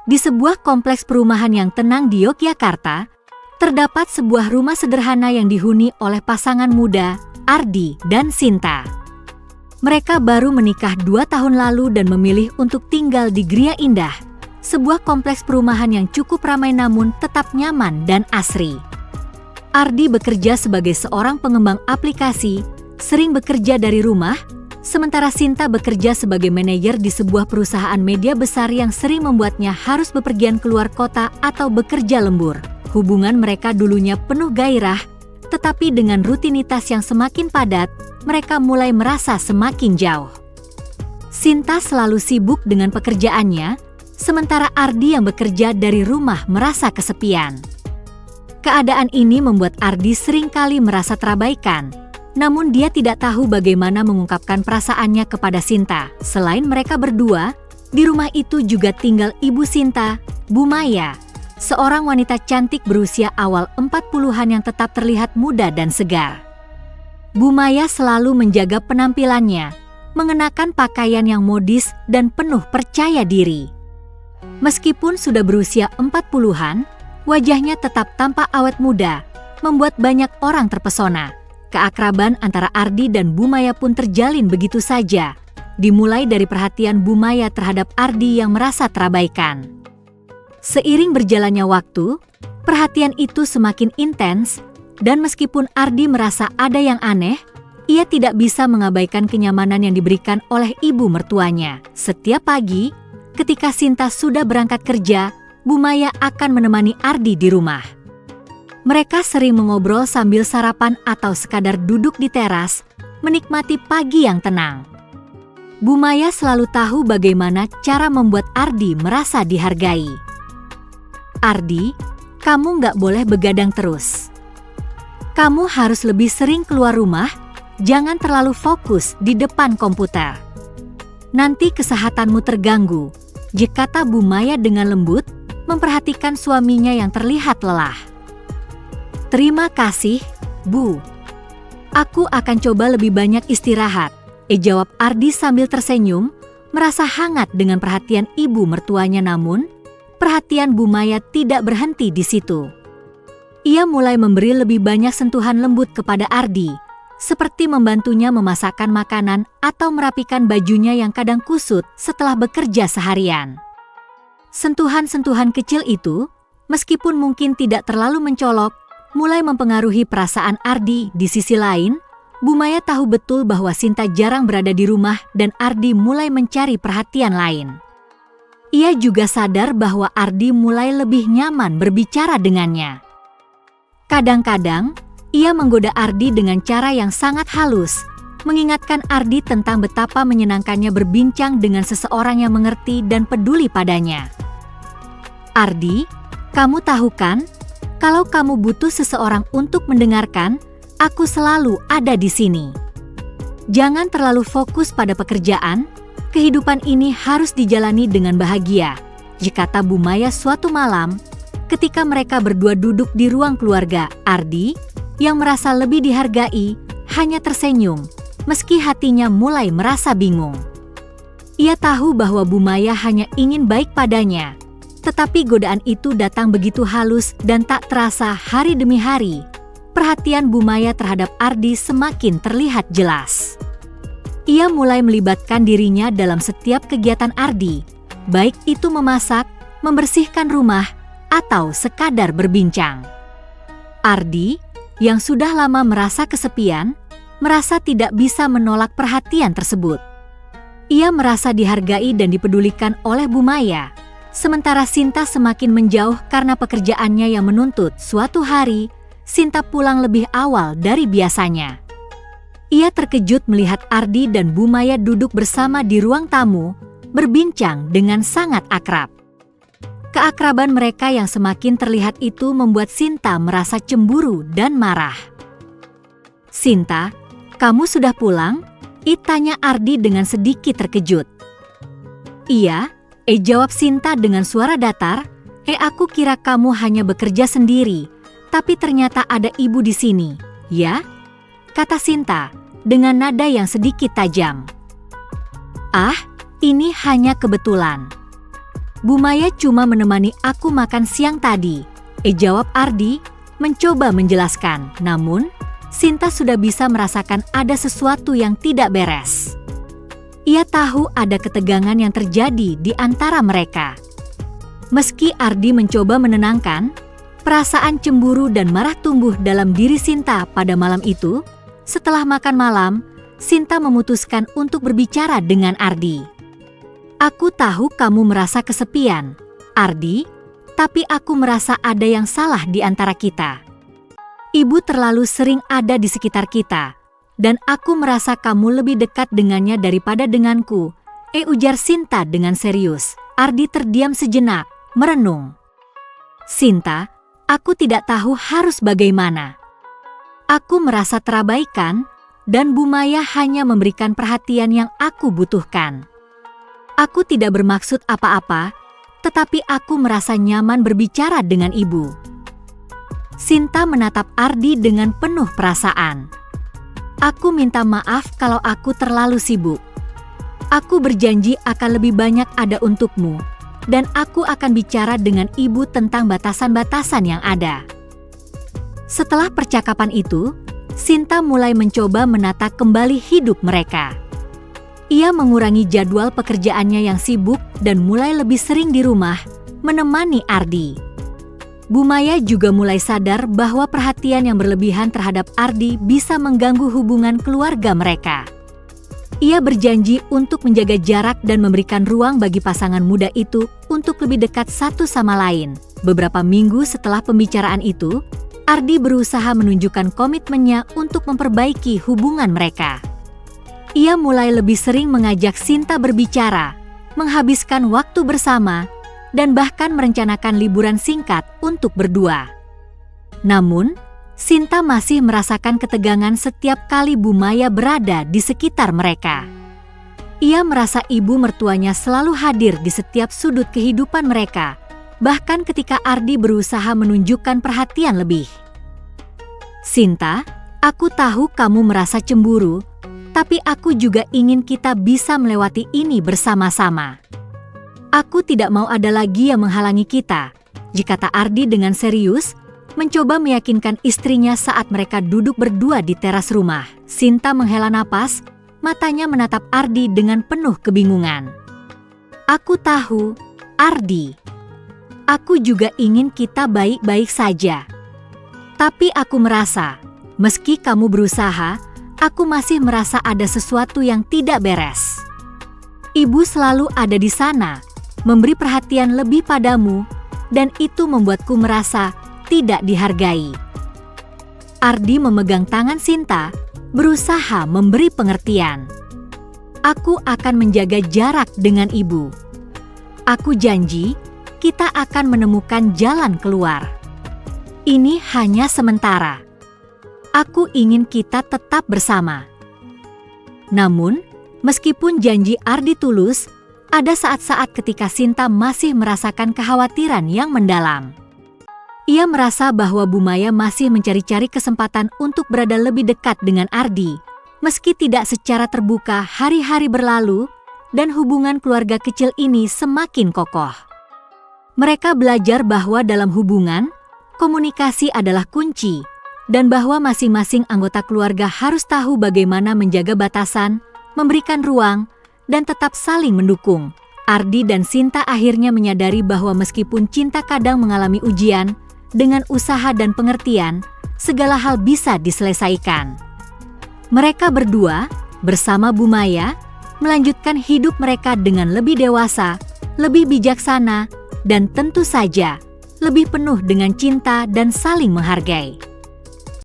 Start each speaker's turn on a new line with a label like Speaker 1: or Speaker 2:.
Speaker 1: Di sebuah kompleks perumahan yang tenang di Yogyakarta, terdapat sebuah rumah sederhana yang dihuni oleh pasangan muda, Ardi dan Sinta. Mereka baru menikah 2 tahun lalu dan memilih untuk tinggal di Gria Indah, sebuah kompleks perumahan yang cukup ramai namun tetap nyaman dan asri. Ardi bekerja sebagai seorang pengembang aplikasi, sering bekerja dari rumah, sementara Sinta bekerja sebagai manajer di sebuah perusahaan media besar yang sering membuatnya harus bepergian keluar kota atau bekerja lembur. Hubungan mereka dulunya penuh gairah, tetapi dengan rutinitas yang semakin padat, mereka mulai merasa semakin jauh. Sinta selalu sibuk dengan pekerjaannya, sementara Ardi yang bekerja dari rumah merasa kesepian. Keadaan ini membuat Ardi seringkali merasa terabaikan. Namun dia tidak tahu bagaimana mengungkapkan perasaannya kepada Sinta. Selain mereka berdua, di rumah itu juga tinggal ibu Sinta, Bu Maya, seorang wanita cantik berusia awal 40-an yang tetap terlihat muda dan segar. Bu Maya selalu menjaga penampilannya, mengenakan pakaian yang modis dan penuh percaya diri. Meskipun sudah berusia 40-an, wajahnya tetap tampak awet muda, membuat banyak orang terpesona. Keakraban antara Ardi dan Bu Maya pun terjalin begitu saja, dimulai dari perhatian Bu Maya terhadap Ardi yang merasa terabaikan. Seiring berjalannya waktu, perhatian itu semakin intens, dan meskipun Ardi merasa ada yang aneh, ia tidak bisa mengabaikan kenyamanan yang diberikan oleh ibu mertuanya. Setiap pagi, ketika Sinta sudah berangkat kerja, Bu Maya akan menemani Ardi di rumah. Mereka sering mengobrol sambil sarapan atau sekadar duduk di teras, menikmati pagi yang tenang. Bu Maya selalu tahu bagaimana cara membuat Ardi merasa dihargai. Ardi, kamu nggak boleh begadang terus. Kamu harus lebih sering keluar rumah, jangan terlalu fokus di depan komputer. Nanti kesehatanmu terganggu, kata Bu Maya dengan lembut, memperhatikan suaminya yang terlihat lelah. Terima kasih, Bu. Aku akan coba lebih banyak istirahat, jawab Ardi sambil tersenyum, merasa hangat dengan perhatian ibu mertuanya. Namun, perhatian Bu Maya tidak berhenti di situ. Ia mulai memberi lebih banyak sentuhan lembut kepada Ardi, seperti membantunya memasakkan makanan atau merapikan bajunya yang kadang kusut setelah bekerja seharian. Sentuhan-sentuhan kecil itu, meskipun mungkin tidak terlalu mencolok, mulai mempengaruhi perasaan Ardi. Di sisi lain, Bu Maya tahu betul bahwa Sinta jarang berada di rumah dan Ardi mulai mencari perhatian lain. Ia juga sadar bahwa Ardi mulai lebih nyaman berbicara dengannya. Kadang-kadang, ia menggoda Ardi dengan cara yang sangat halus, mengingatkan Ardi tentang betapa menyenangkannya berbincang dengan seseorang yang mengerti dan peduli padanya. Ardi, kamu tahu kan? Kalau kamu butuh seseorang untuk mendengarkan, aku selalu ada di sini. Jangan terlalu fokus pada pekerjaan, kehidupan ini harus dijalani dengan bahagia, kata Bu Maya suatu malam, ketika mereka berdua duduk di ruang keluarga. Ardi, yang merasa lebih dihargai, hanya tersenyum, meski hatinya mulai merasa bingung. Ia tahu bahwa Bu Maya hanya ingin baik padanya, tetapi godaan itu datang begitu halus dan tak terasa. Hari demi hari, perhatian Bu Maya terhadap Ardi semakin terlihat jelas. Ia mulai melibatkan dirinya dalam setiap kegiatan Ardi, baik itu memasak, membersihkan rumah, atau sekadar berbincang. Ardi, yang sudah lama merasa kesepian, merasa tidak bisa menolak perhatian tersebut. Ia merasa dihargai dan dipedulikan oleh Bu Maya. Sementara Sinta semakin menjauh karena pekerjaannya yang menuntut. Suatu hari, Sinta pulang lebih awal dari biasanya. Ia terkejut melihat Ardi dan Bu Maya duduk bersama di ruang tamu, berbincang dengan sangat akrab. Keakraban mereka yang semakin terlihat itu membuat Sinta merasa cemburu dan marah. Sinta, kamu sudah pulang? Tanya Ardi dengan sedikit terkejut. Iya, jawab Sinta dengan suara datar. Aku kira kamu hanya bekerja sendiri, tapi ternyata ada ibu di sini, ya? Kata Sinta dengan nada yang sedikit tajam. Ah, ini hanya kebetulan. Bu Maya cuma menemani aku makan siang tadi, jawab Ardi, mencoba menjelaskan. Namun, Sinta sudah bisa merasakan ada sesuatu yang tidak beres. Ia tahu ada ketegangan yang terjadi di antara mereka. Meski Ardi mencoba menenangkan, perasaan cemburu dan marah tumbuh dalam diri Sinta pada malam itu. Setelah makan malam, Sinta memutuskan untuk berbicara dengan Ardi. Aku tahu kamu merasa kesepian, Ardi, tapi aku merasa ada yang salah di antara kita. Ibu terlalu sering ada di sekitar kita, dan aku merasa kamu lebih dekat dengannya daripada denganku, ujar Sinta dengan serius. Ardi terdiam sejenak, merenung. Sinta, aku tidak tahu harus bagaimana. Aku merasa terabaikan, dan Bu Maya hanya memberikan perhatian yang aku butuhkan. Aku tidak bermaksud apa-apa, tetapi aku merasa nyaman berbicara dengan ibu. Sinta menatap Ardi dengan penuh perasaan. Aku minta maaf kalau aku terlalu sibuk. Aku berjanji akan lebih banyak ada untukmu, dan aku akan bicara dengan ibu tentang batasan-batasan yang ada. Setelah percakapan itu, Sinta mulai mencoba menata kembali hidup mereka. Ia mengurangi jadwal pekerjaannya yang sibuk dan mulai lebih sering di rumah, menemani Ardi. Bu Maya juga mulai sadar bahwa perhatian yang berlebihan terhadap Ardi bisa mengganggu hubungan keluarga mereka. Ia berjanji untuk menjaga jarak dan memberikan ruang bagi pasangan muda itu untuk lebih dekat satu sama lain. Beberapa minggu setelah pembicaraan itu, Ardi berusaha menunjukkan komitmennya untuk memperbaiki hubungan mereka. Ia mulai lebih sering mengajak Sinta berbicara, menghabiskan waktu bersama, dan bahkan merencanakan liburan singkat untuk berdua. Namun, Sinta masih merasakan ketegangan setiap kali Bu Maya berada di sekitar mereka. Ia merasa ibu mertuanya selalu hadir di setiap sudut kehidupan mereka, bahkan ketika Ardi berusaha menunjukkan perhatian lebih. Sinta, aku tahu kamu merasa cemburu, tapi aku juga ingin kita bisa melewati ini bersama-sama. Aku tidak mau ada lagi yang menghalangi kita, kata Ardi dengan serius, mencoba meyakinkan istrinya saat mereka duduk berdua di teras rumah. Sinta menghela napas, matanya menatap Ardi dengan penuh kebingungan. Aku tahu, Ardi. Aku juga ingin kita baik-baik saja. Tapi aku merasa, meski kamu berusaha, aku masih merasa ada sesuatu yang tidak beres. Ibu selalu ada di sana, memberi perhatian lebih padamu, dan itu membuatku merasa tidak dihargai. Ardi memegang tangan Sinta, berusaha memberi pengertian. Aku akan menjaga jarak dengan ibu. Aku janji, kita akan menemukan jalan keluar. Ini hanya sementara. Aku ingin kita tetap bersama. Namun, meskipun janji Ardi tulus, ada saat-saat ketika Sinta masih merasakan kekhawatiran yang mendalam. Ia merasa bahwa Bu Maya masih mencari-cari kesempatan untuk berada lebih dekat dengan Ardi, meski tidak secara terbuka. Hari-hari berlalu, dan hubungan keluarga kecil ini semakin kokoh. Mereka belajar bahwa dalam hubungan, komunikasi adalah kunci, dan bahwa masing-masing anggota keluarga harus tahu bagaimana menjaga batasan, memberikan ruang, dan tetap saling mendukung. Ardi dan Sinta akhirnya menyadari bahwa meskipun cinta kadang mengalami ujian, dengan usaha dan pengertian, segala hal bisa diselesaikan. Mereka berdua, bersama Bu Maya, melanjutkan hidup mereka dengan lebih dewasa, lebih bijaksana, dan tentu saja, lebih penuh dengan cinta dan saling menghargai.